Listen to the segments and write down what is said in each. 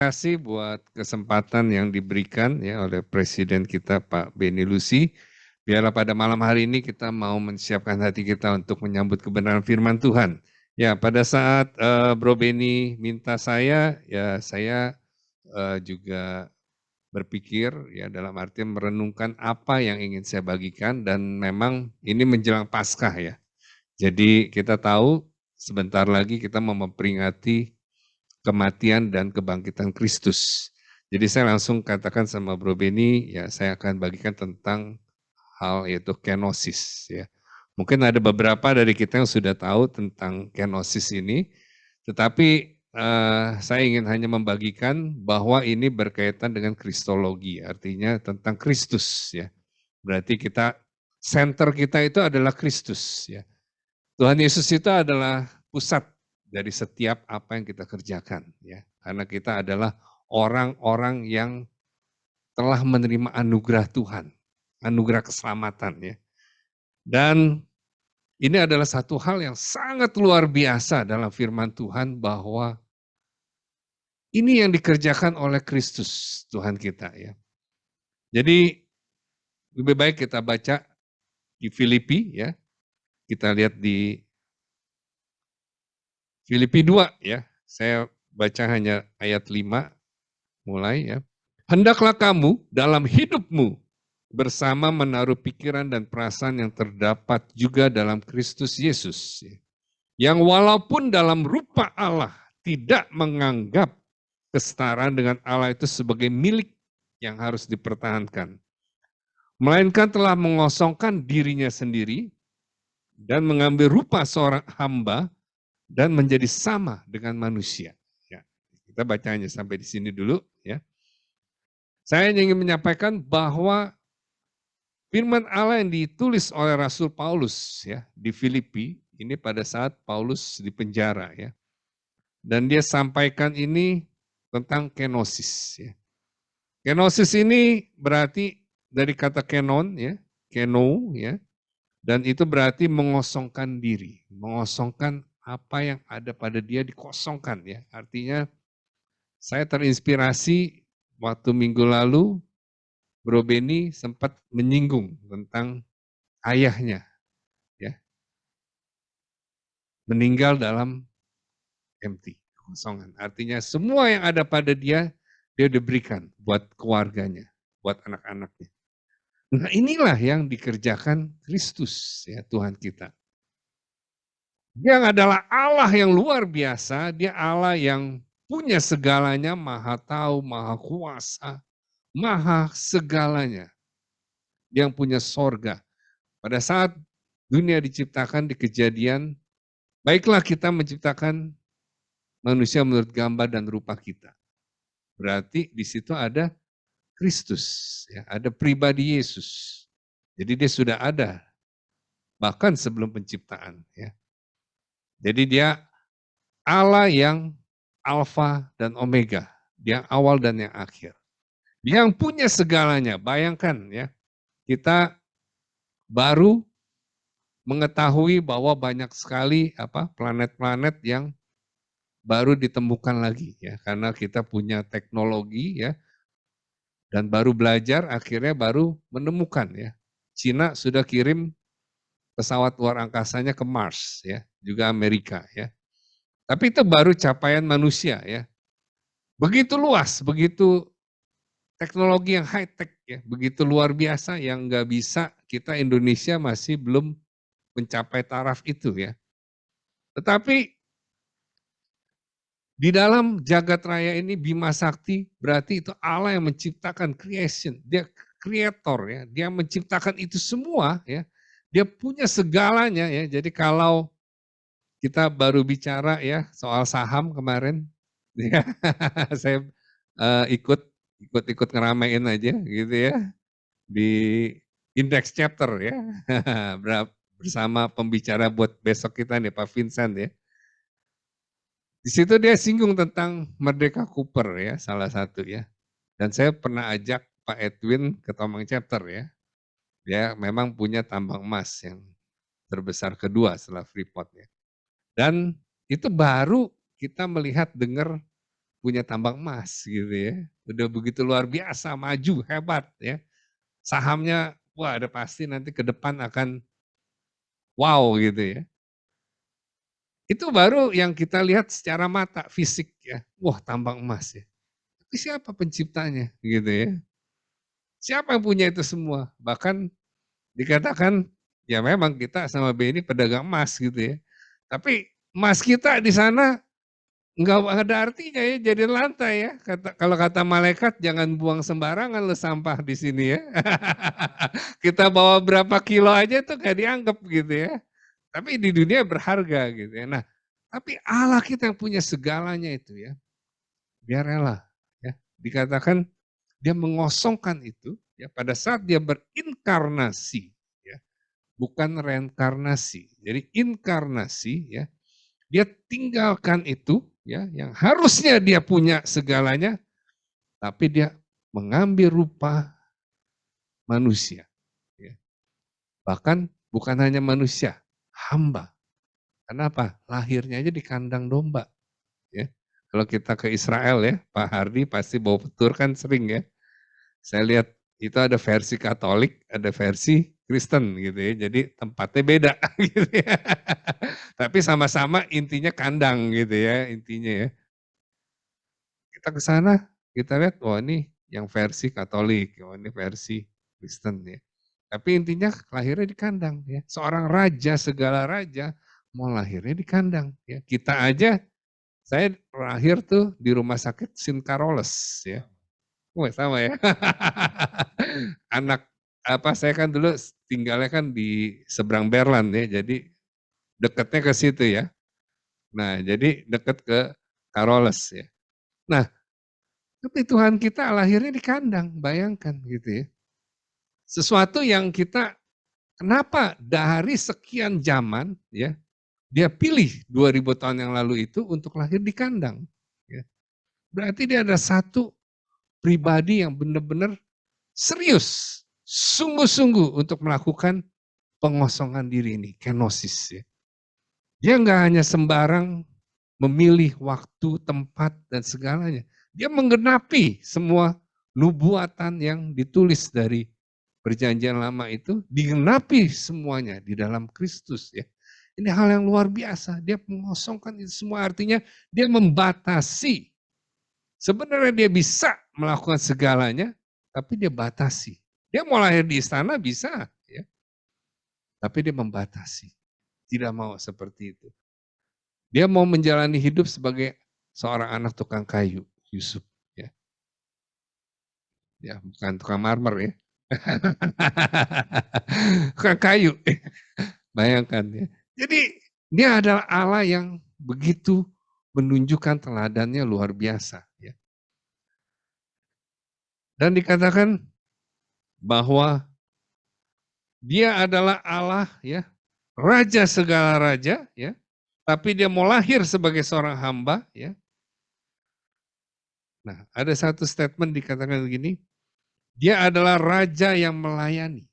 Kasih buat kesempatan yang diberikan ya oleh Presiden kita Pak Benny Lucy. Biarlah pada malam hari ini kita mau menyiapkan hati kita untuk menyambut kebenaran firman Tuhan. Ya, pada saat Bro Benny minta saya, ya saya juga berpikir ya dalam arti merenungkan apa yang ingin saya bagikan dan memang ini menjelang Paskah ya. Jadi kita tahu sebentar lagi kita mau memperingati kematian dan kebangkitan Kristus. Jadi saya langsung katakan sama Bro Benny, ya saya akan bagikan tentang hal yaitu kenosis. Ya. Mungkin ada beberapa dari kita yang sudah tahu tentang kenosis ini, tetapi saya ingin hanya membagikan bahwa ini berkaitan dengan kristologi, artinya tentang Kristus. Ya. Berarti center kita itu adalah Kristus. Ya. Tuhan Yesus itu adalah pusat dari setiap apa yang kita kerjakan, ya. Karena kita adalah orang-orang yang telah menerima anugerah Tuhan, anugerah keselamatan, ya. Dan ini adalah satu hal yang sangat luar biasa dalam firman Tuhan bahwa ini yang dikerjakan oleh Kristus Tuhan kita, ya. Jadi lebih baik kita baca di Filipi, ya. Kita lihat di Filipi 2, ya. Saya baca hanya ayat 5 mulai ya. Hendaklah kamu dalam hidupmu bersama menaruh pikiran dan perasaan yang terdapat juga dalam Kristus Yesus. Yang walaupun dalam rupa Allah tidak menganggap kesetaraan dengan Allah itu sebagai milik yang harus dipertahankan. Melainkan telah mengosongkan dirinya sendiri dan mengambil rupa seorang hamba dan menjadi sama dengan manusia. Ya, kita bacanya sampai di sini dulu ya. Saya ingin menyampaikan bahwa firman Allah yang ditulis oleh Rasul Paulus ya di Filipi ini pada saat Paulus di penjara ya. Dan dia sampaikan ini tentang kenosis ya. Kenosis ini berarti dari kata kenon ya, keno ya. Dan itu berarti mengosongkan diri, mengosongkan apa yang ada pada dia dikosongkan ya. Artinya saya terinspirasi waktu minggu lalu Bro Benny sempat menyinggung tentang ayahnya, ya, meninggal dalam empty, kekosongan. Artinya semua yang ada pada dia, dia diberikan buat keluarganya, buat anak-anaknya. Nah inilah yang dikerjakan Kristus, ya Tuhan kita. Dia adalah Allah yang luar biasa, dia Allah yang punya segalanya, maha tahu, maha kuasa, maha segalanya. Yang punya sorga. Pada saat dunia diciptakan di Kejadian, baiklah kita menciptakan manusia menurut gambar dan rupa kita. Berarti di situ ada Kristus, ya, ada pribadi Yesus. Jadi dia sudah ada bahkan sebelum penciptaan. Ya. Jadi dia Allah yang Alfa dan Omega, yang awal dan yang akhir. Yang punya segalanya. Bayangkan ya, kita baru mengetahui bahwa banyak sekali planet-planet yang baru ditemukan lagi ya karena kita punya teknologi ya dan baru belajar akhirnya baru menemukan ya. Cina sudah kirim pesawat luar angkasanya ke Mars ya, juga Amerika ya. Tapi itu baru capaian manusia ya. Begitu luas, begitu teknologi yang high tech ya, begitu luar biasa yang nggak bisa kita Indonesia masih belum mencapai taraf itu ya. Tetapi di dalam jagat raya ini Bima Sakti berarti itu Allah yang menciptakan creation. Dia kreator ya, dia menciptakan itu semua ya. Dia punya segalanya ya. Jadi kalau kita baru bicara ya soal saham kemarin, ya, saya ikut ngeramein aja gitu ya di index chapter ya, bersama pembicara buat besok kita nih Pak Vincent ya. Di situ dia singgung tentang Merdeka Cooper ya, salah satu ya. Dan saya pernah ajak Pak Edwin ke Tomang Chapter ya. Dia memang punya tambang emas yang terbesar kedua setelah Freeport ya. Dan itu baru kita melihat dengar punya tambang emas gitu ya. Udah begitu luar biasa, maju, hebat ya. Sahamnya, wah ada pasti nanti ke depan akan wow gitu ya. Itu baru yang kita lihat secara mata, fisik ya. Wah tambang emas ya. Tapi siapa penciptanya gitu ya. Siapa yang punya itu semua? Bahkan dikatakan, ya memang kita sama BNI pedagang emas gitu ya. Tapi emas kita di sana nggak ada artinya ya, jadi lantai ya. Kalau kata malaikat, jangan buang sembarangan lo sampah di sini ya. Kita bawa berapa kilo aja itu nggak dianggap gitu ya. Tapi di dunia berharga gitu ya. Nah, tapi Allah kita yang punya segalanya itu ya, dia rela ya. Dikatakan dia mengosongkan itu ya pada saat dia berinkarnasi ya, bukan reinkarnasi. Jadi inkarnasi ya, dia tinggalkan itu ya yang harusnya dia punya segalanya, tapi dia mengambil rupa manusia ya. Bahkan bukan hanya manusia, hamba. Kenapa? Lahirnya aja di kandang domba ya. Kalau kita ke Israel ya, Pak Hardi pasti bawa petur kan sering ya. Saya lihat itu ada versi Katolik, ada versi Kristen gitu ya. Jadi tempatnya beda gitu ya. Tapi sama-sama intinya kandang gitu ya, intinya ya. Kita ke sana, kita lihat, oh ini yang versi Katolik, oh ini versi Kristen ya. Tapi intinya lahirnya di kandang ya. Seorang raja, segala raja mau lahirnya di kandang ya. Kita aja, saya lahir tuh di rumah sakit St. Carolus ya. Oh sama ya. Anak apa saya kan dulu tinggalnya kan di seberang Berlan ya, jadi dekatnya ke situ ya. Nah, jadi dekat ke Carolus ya. Nah, tapi Tuhan kita lahirnya di kandang, bayangkan gitu ya. Sesuatu yang kita kenapa dari sekian zaman ya, dia pilih 2000 tahun yang lalu itu untuk lahir di kandang. Ya. Berarti dia ada satu pribadi yang benar-benar serius, sungguh-sungguh untuk melakukan pengosongan diri ini, kenosis ya. Dia nggak hanya sembarang memilih waktu, tempat, dan segalanya. Dia menggenapi semua nubuatan yang ditulis dari perjanjian lama itu, digenapi semuanya di dalam Kristus ya. Ini hal yang luar biasa, dia mengosongkan itu semua, artinya dia membatasi. Sebenarnya dia bisa melakukan segalanya, tapi dia batasi. Dia mau lahir di istana bisa, ya, tapi dia membatasi. Tidak mau seperti itu. Dia mau menjalani hidup sebagai seorang anak tukang kayu, Yusuf. Ya, ya bukan tukang marmer ya. Tukang kayu. Bayangkan ya. Jadi dia adalah Allah yang begitu menunjukkan teladannya luar biasa. Ya. Dan dikatakan bahwa dia adalah Allah ya, raja segala raja ya, tapi dia mau lahir sebagai seorang hamba ya. Nah, ada satu statement dikatakan begini, dia adalah raja yang melayani.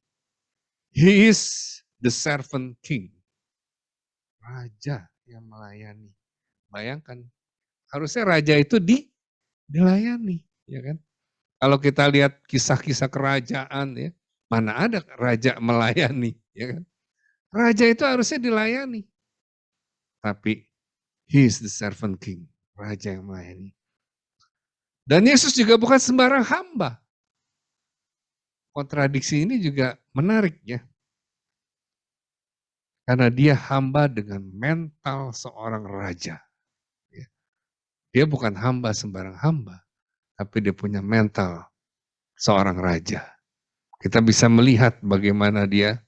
He is the servant king. Raja yang melayani. Bayangkan, harusnya raja itu dilayani, ya kan? Kalau kita lihat kisah-kisah kerajaan ya, mana ada raja melayani, ya kan? Raja itu harusnya dilayani. Tapi he is the servant king, raja yang melayani. Dan Yesus juga bukan sembarang hamba. Kontradiksi ini juga menarik ya. Karena dia hamba dengan mental seorang raja. Ya. Dia bukan hamba sembarang hamba, tapi dia punya mental seorang raja. Kita bisa melihat bagaimana dia,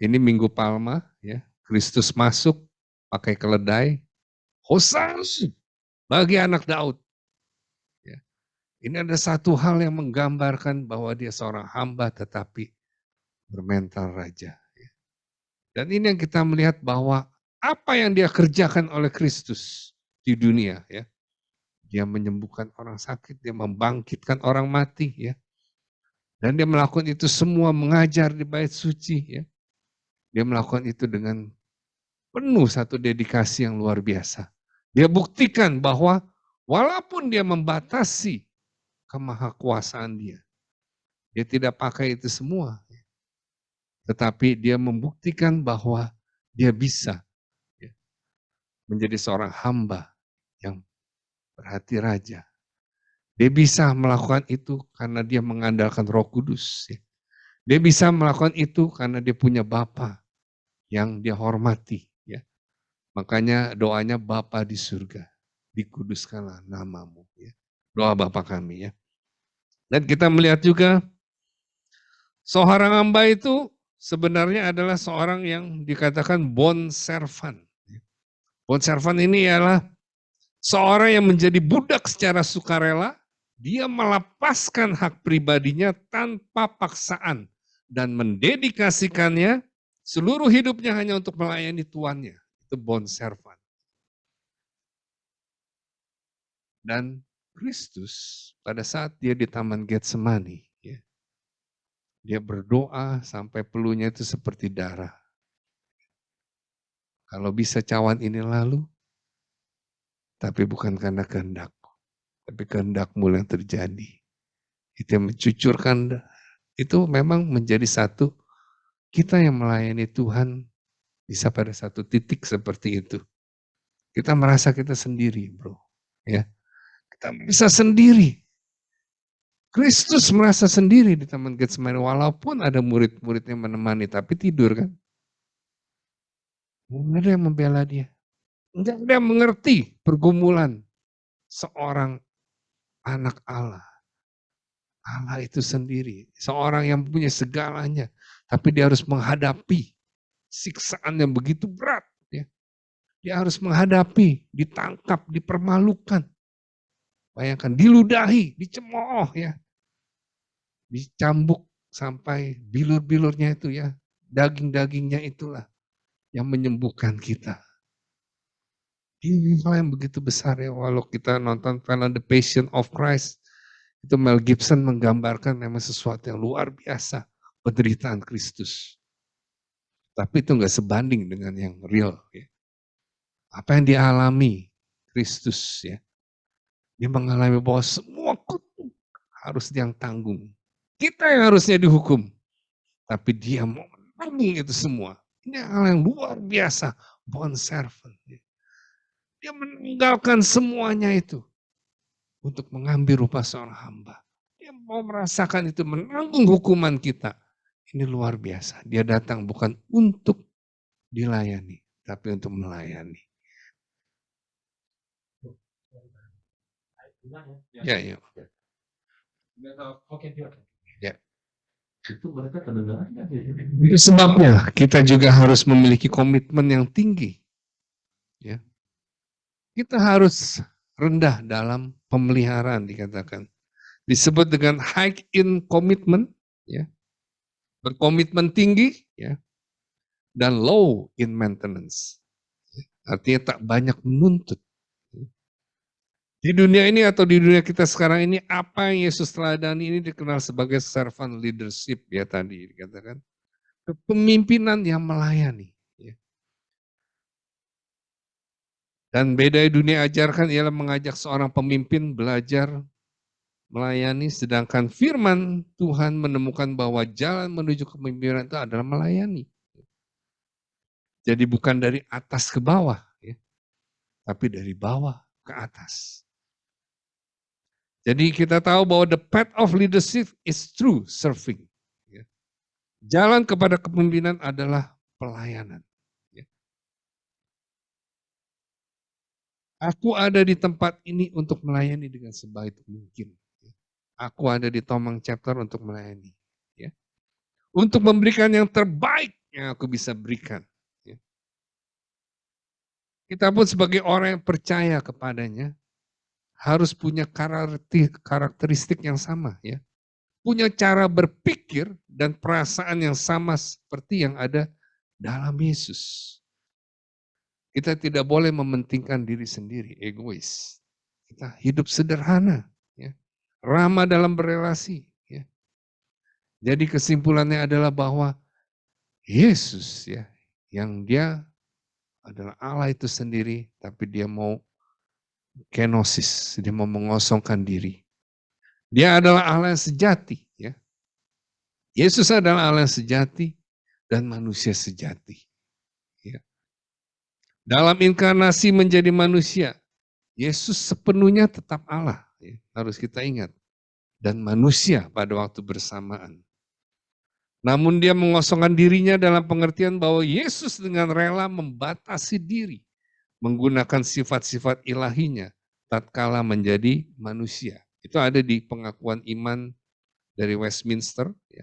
ini Minggu Palma, ya, Kristus masuk pakai keledai, Hosana bagi anak Daud. Ya. Ini ada satu hal yang menggambarkan bahwa dia seorang hamba tetapi bermental raja. Ya. Dan ini yang kita melihat bahwa apa yang dia kerjakan oleh Kristus di dunia, ya, dia menyembuhkan orang sakit, dia membangkitkan orang mati, ya, dan dia melakukan itu semua mengajar di bait suci, ya, dia melakukan itu dengan penuh satu dedikasi yang luar biasa. Dia buktikan bahwa Walaupun dia membatasi kemahakuasaan dia. Dia tidak pakai itu semua. Tetapi dia membuktikan bahwa dia bisa ya, menjadi seorang hamba yang berhati raja. Dia bisa melakukan itu karena dia mengandalkan Roh Kudus. Ya. Dia bisa melakukan itu karena dia punya Bapa yang dia hormati. Ya. Makanya doanya Bapa di surga, dikuduskanlah namamu. Ya. Doa Bapa kami ya. Dan kita melihat juga seorang hamba itu sebenarnya adalah seorang yang dikatakan bond servant. Bond servant ini ialah seorang yang menjadi budak secara sukarela, dia melepaskan hak pribadinya tanpa paksaan dan mendedikasikannya seluruh hidupnya hanya untuk melayani tuannya. Itu bond servant. Dan Kristus pada saat dia di Taman Getsemani, ya, dia berdoa sampai peluhnya itu seperti darah. Kalau bisa cawan ini lalu, tapi bukan karena kehendakku, tapi kehendakmu yang terjadi. Itu yang mencucurkan, itu memang menjadi satu, kita yang melayani Tuhan bisa pada satu titik seperti itu. Kita merasa kita sendiri, bro. Ya, kita bisa sendiri. Kristus merasa sendiri di Taman Getsemani, walaupun ada murid-muridnya menemani, tapi tidur kan. Nggak ada yang membela dia. Nggak ada yang mengerti pergumulan seorang anak Allah. Allah itu sendiri, seorang yang punya segalanya, tapi dia harus menghadapi siksaan yang begitu berat. Ya. Dia harus menghadapi, ditangkap, dipermalukan. Bayangkan, diludahi, dicemooh ya. Dicambuk sampai bilur-bilurnya itu ya, daging-dagingnya itulah yang menyembuhkan kita. Ini hal yang begitu besar ya, walau kita nonton film The Passion of Christ, itu Mel Gibson menggambarkan memang sesuatu yang luar biasa, penderitaan Kristus. Tapi itu nggak sebanding dengan yang real. Ya. Apa yang dialami Kristus ya, dia mengalami bahwa semua kutuk harus yang tanggung. Kita yang harusnya dihukum, tapi dia mau menanggung itu semua. Ini hal yang luar biasa, bond servant. Dia meninggalkan semuanya itu untuk mengambil rupa seorang hamba. Dia mau merasakan itu, menanggung hukuman kita. Ini luar biasa. Dia datang bukan untuk dilayani, tapi untuk melayani. Ya, ya. Ya. Itu sebabnya kita juga harus memiliki komitmen yang tinggi. Ya. Kita harus rendah dalam pemeliharaan dikatakan. Disebut dengan high in commitment, ya. Berkomitmen tinggi, ya. Dan low in maintenance. Artinya tak banyak menuntut. Di dunia ini atau di dunia kita sekarang ini, apa yang Yesus teladani ini dikenal sebagai servant leadership ya tadi dikatakan. Kepemimpinan yang melayani. Ya. Dan beda dunia ajarkan ialah mengajak seorang pemimpin belajar melayani, sedangkan firman Tuhan menemukan bahwa jalan menuju kepemimpinan itu adalah melayani. Jadi bukan dari atas ke bawah, ya, tapi dari bawah ke atas. Jadi kita tahu bahwa the path of leadership is through serving. Ya. Jalan kepada kepemimpinan adalah pelayanan. Ya. Aku ada di tempat ini untuk melayani dengan sebaik mungkin. Ya. Aku ada di Tomang Chapter untuk melayani. Ya. Untuk memberikan yang terbaik yang aku bisa berikan. Ya. Kita pun sebagai orang yang percaya kepadanya, harus punya karakteristik yang sama, ya. Punya cara berpikir dan perasaan yang sama seperti yang ada dalam Yesus. Kita tidak boleh mementingkan diri sendiri, egois. Kita hidup sederhana, ya. Ramah dalam berelasi. Ya. Jadi kesimpulannya adalah bahwa Yesus ya, yang dia adalah Allah itu sendiri, tapi dia mau Kenosis, dia mau mengosongkan diri. Dia adalah Allah yang sejati, ya. Yesus adalah Allah yang sejati dan manusia sejati. Ya. Dalam inkarnasi menjadi manusia, Yesus sepenuhnya tetap Allah, ya. Harus kita ingat. Dan manusia pada waktu bersamaan. Namun dia mengosongkan dirinya dalam pengertian bahwa Yesus dengan rela membatasi diri, menggunakan sifat-sifat ilahinya, tatkala menjadi manusia. Itu ada di pengakuan iman dari Westminster, ya,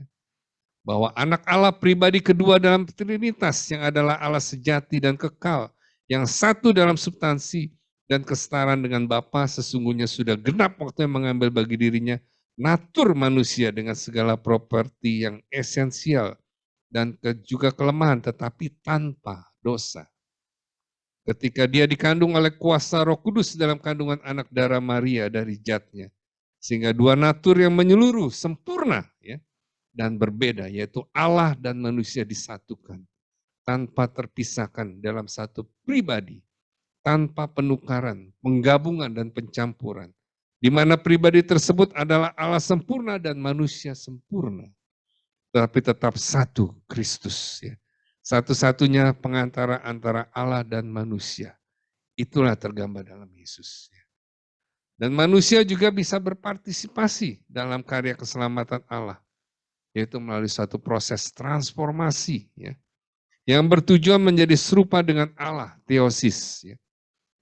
bahwa anak Allah pribadi kedua dalam Trinitas yang adalah Allah sejati dan kekal, yang satu dalam substansi dan kesetaraan dengan Bapa, sesungguhnya sudah genap waktu yang mengambil bagi dirinya natur manusia dengan segala properti yang esensial dan juga kelemahan, tetapi tanpa dosa. Ketika dia dikandung oleh kuasa Roh Kudus dalam kandungan anak darah Maria dari jatnya, sehingga dua natur yang menyeluruh sempurna, ya, dan berbeda, yaitu Allah dan manusia disatukan tanpa terpisahkan dalam satu pribadi, tanpa penukaran, penggabungan dan pencampuran, di mana pribadi tersebut adalah Allah sempurna dan manusia sempurna, tetapi tetap satu, Kristus, ya. Satu-satunya pengantara antara Allah dan manusia. Itulah tergambar dalam Yesus. Dan manusia juga bisa berpartisipasi dalam karya keselamatan Allah, yaitu melalui suatu proses transformasi, ya, yang bertujuan menjadi serupa dengan Allah, theosis, ya,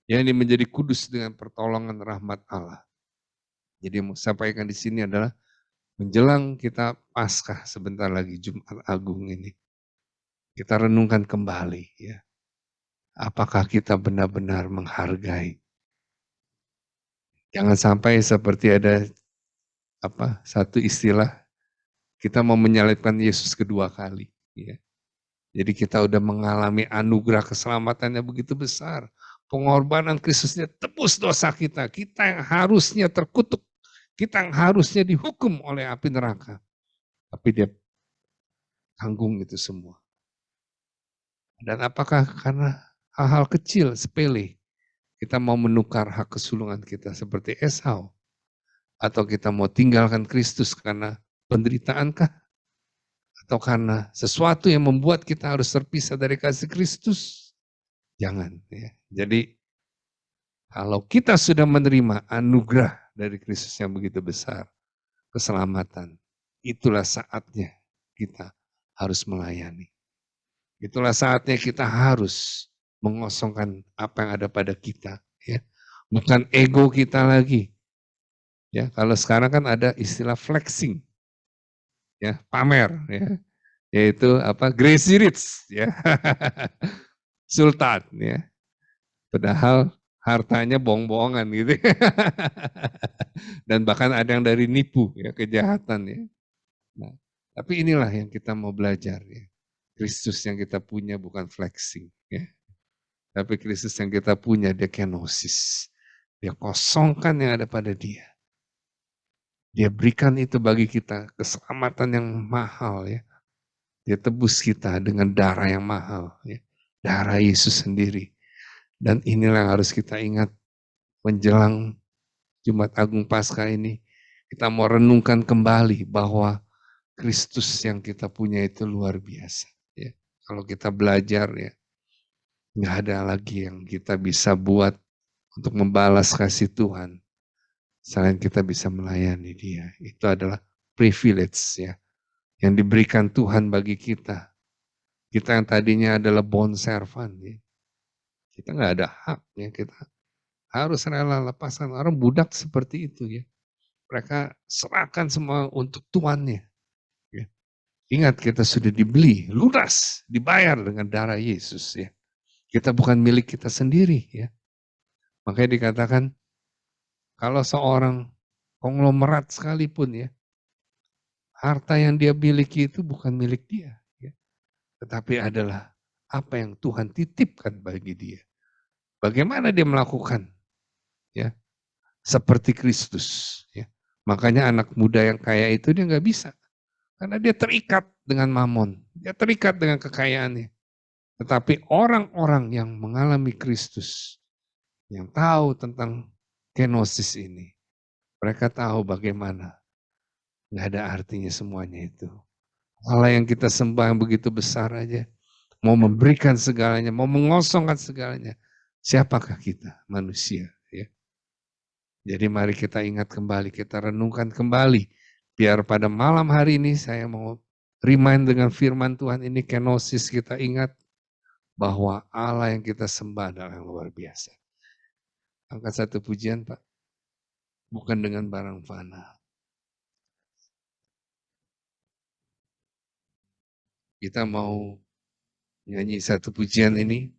yang ini menjadi kudus dengan pertolongan rahmat Allah. Jadi yang mau sampaikan di sini adalah menjelang kita Paskah sebentar lagi, Jumat Agung ini, kita renungkan kembali, ya, apakah kita benar-benar menghargai. Jangan sampai seperti ada satu istilah, kita mau menyalibkan Yesus kedua kali, ya. Jadi kita udah mengalami anugerah keselamatannya begitu besar. Pengorbanan Kristusnya tebus dosa kita. Kita yang harusnya terkutuk. Kita yang harusnya dihukum oleh api neraka. Tapi dia tanggung itu semua. Dan apakah karena hal-hal kecil, sepele, kita mau menukar hak kesulungan kita seperti Esau? Atau kita mau tinggalkan Kristus karena penderitaankah? Atau karena sesuatu yang membuat kita harus terpisah dari kasih Kristus? Jangan, ya. Jadi kalau kita sudah menerima anugerah dari Kristus yang begitu besar, keselamatan, itulah saatnya kita harus melayani. Itulah saatnya kita harus mengosongkan apa yang ada pada kita, ya. Bukan ego kita lagi. Ya, kalau sekarang kan ada istilah flexing. Ya, pamer, ya. Yaitu Crazy Rich, ya. Sultan, ya. Padahal hartanya bohong-bohongan gitu. Dan bahkan ada yang dari nipu, ya, kejahatan, ya. Nah, tapi inilah yang kita mau belajar, ya. Kristus yang kita punya bukan flexing, ya. Tapi Kristus yang kita punya dia kenosis. Dia kosongkan yang ada pada dia. Dia berikan itu bagi kita keselamatan yang mahal, ya. Dia tebus kita dengan darah yang mahal, ya. Darah Yesus sendiri. Dan inilah yang harus kita ingat menjelang Jumat Agung Paskah ini. Kita mau renungkan kembali bahwa Kristus yang kita punya itu luar biasa, ya. Kalau kita belajar, ya, nggak ada lagi yang kita bisa buat untuk membalas kasih Tuhan selain kita bisa melayani Dia. Itu adalah privilege, ya, yang diberikan Tuhan bagi kita. Kita yang tadinya adalah bond servant, ya. Kita nggak ada hak, ya. Kita harus rela lepaskan. Orang budak seperti itu, ya. Mereka serahkan semua untuk tuannya. Ya. Ingat kita sudah dibeli, lunas, dibayar dengan darah Yesus, ya. Kita bukan milik kita sendiri, ya. Makanya dikatakan kalau seorang konglomerat sekalipun, ya, harta yang dia miliki itu bukan milik dia, ya, tetapi adalah apa yang Tuhan titipkan bagi dia. Bagaimana dia melakukan, ya, seperti Kristus, ya. Makanya anak muda yang kaya itu dia nggak bisa, karena dia terikat dengan mamon, dia terikat dengan kekayaannya. Tetapi orang-orang yang mengalami Kristus, yang tahu tentang kenosis ini. Mereka tahu bagaimana nggak ada artinya semuanya itu. Allah yang kita sembah yang begitu besar aja, mau memberikan segalanya, mau mengosongkan segalanya. Siapakah kita? Manusia. Ya. Jadi mari kita ingat kembali, kita renungkan kembali. Biar pada malam hari ini saya mau remind dengan firman Tuhan ini, kenosis, kita ingat bahwa Allah yang kita sembah adalah yang luar biasa. Angkat satu pujian Pak, bukan dengan barang fana. Kita mau nyanyi satu pujian ini,